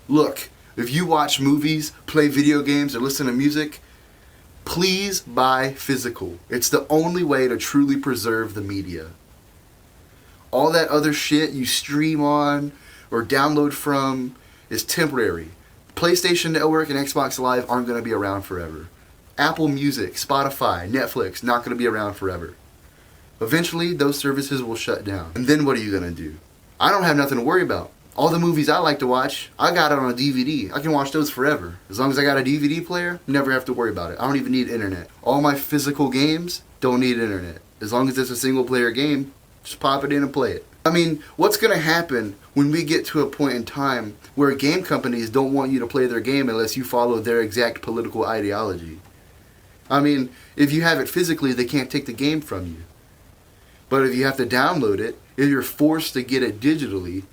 Look, if you watch movies, play video games, or listen to music, please buy physical. It's the only way to truly preserve the media. All that other shit you stream on or download from is temporary. PlayStation Network and Xbox Live aren't going to be around forever. Apple Music, Spotify, Netflix, not going to be around forever. Eventually, those services will shut down. And then what are you going to do? I don't have nothing to worry about. All the movies I like to watch, I got it on a DVD. I can watch those forever. As long as I got a DVD player, never have to worry about it. I don't even need internet. All my physical games don't need internet. As long as it's a single player game, just pop it in and play it. I mean, what's going to happen when we get to a point in time where game companies don't want you to play their game unless you follow their exact political ideology? I mean, if you have it physically, they can't take the game from you. But if you have to download it, if you're forced to get it digitally,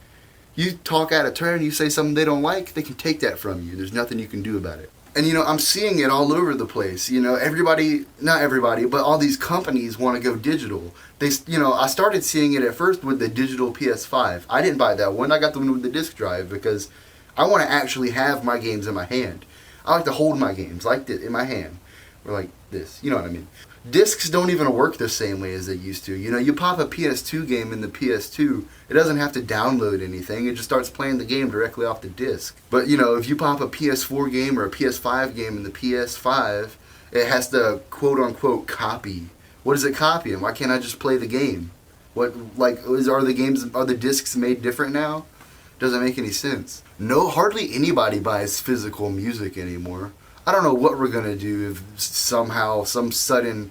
you talk out of turn, you say something they don't like, they can take that from you. There's nothing you can do about it. And I'm seeing it all over the place. Everybody, not everybody, but all these companies want to go digital. I started seeing it at first with the digital PS5. I didn't buy that one. I got the one with the disc drive because I want to actually have my games in my hand. I like to hold my games like this in my hand. Or like this. You know what I mean? Discs don't even work the same way as they used to. You pop a PS2 game in the PS2, it doesn't have to download anything. It just starts playing the game directly off the disc. But, if you pop a PS4 game or a PS5 game in the PS5, it has to quote-unquote copy. What is it copying? Why can't I just play the game? Are the discs made different now? Doesn't make any sense. Hardly anybody buys physical music anymore. I don't know what we're going to do if somehow some sudden,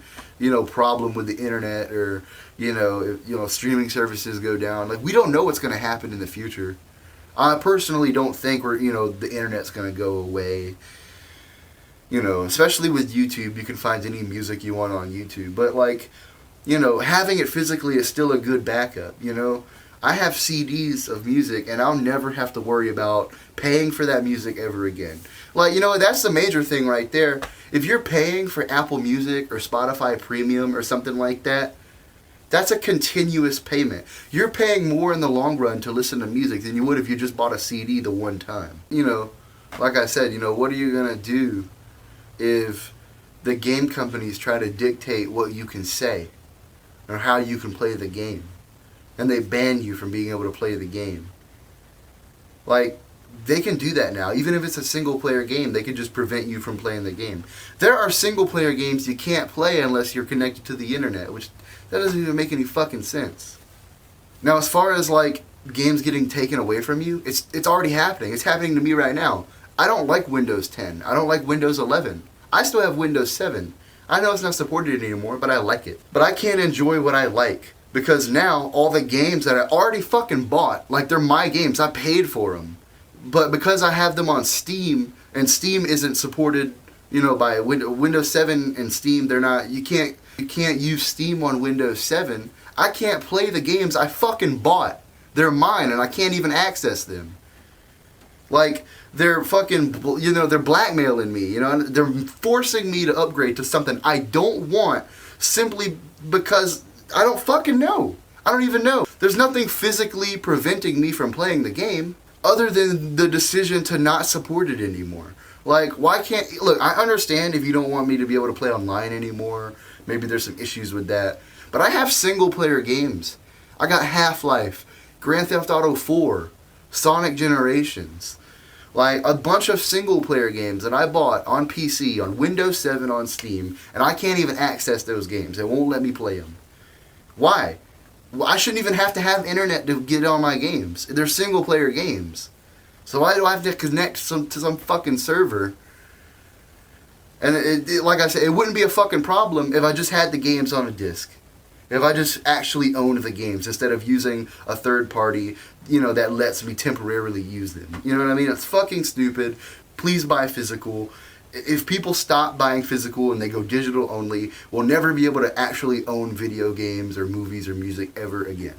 problem with the internet or, if streaming services go down. Like, we don't know what's going to happen in the future. I personally don't think the internet's going to go away. Especially with YouTube, you can find any music you want on YouTube. But, having it physically is still a good backup, I have CDs of music, and I'll never have to worry about paying for that music ever again. That's the major thing right there. If you're paying for Apple Music or Spotify Premium or something like that, that's a continuous payment. You're paying more in the long run to listen to music than you would if you just bought a CD the one time. Like I said, what are you going to do if the game companies try to dictate what you can say or how you can play the game? And they ban you from being able to play the game. They can do that now. Even if it's a single-player game, they can just prevent you from playing the game. There are single-player games you can't play unless you're connected to the internet, which that doesn't even make any fucking sense. Now, as far as, games getting taken away from you, it's already happening. It's happening to me right now. I don't like Windows 10. I don't like Windows 11. I still have Windows 7. I know it's not supported anymore, but I like it. But I can't enjoy what I like. Because now, all the games that I already fucking bought, they're my games, I paid for them. But because I have them on Steam, and Steam isn't supported, by Windows 7 and Steam, they're not, you can't use Steam on Windows 7, I can't play the games I fucking bought. They're mine, and I can't even access them. They're fucking, they're blackmailing me, they're forcing me to upgrade to something I don't want, simply because I don't fucking know. I don't even know. There's nothing physically preventing me from playing the game other than the decision to not support it anymore. Why can't... Look, I understand if you don't want me to be able to play online anymore. Maybe there's some issues with that. But I have single-player games. I got Half-Life, Grand Theft Auto 4, Sonic Generations. A bunch of single-player games that I bought on PC, on Windows 7, on Steam, and I can't even access those games. They won't let me play them. Why? Well, I shouldn't even have to have internet to get on my games. They're single-player games. So why do I have to connect to some fucking server? And like I said, it wouldn't be a fucking problem if I just had the games on a disc. If I just actually owned the games instead of using a third party, that lets me temporarily use them. You know what I mean? It's fucking stupid. Please buy physical. If people stop buying physical and they go digital only, we'll never be able to actually own video games or movies or music ever again.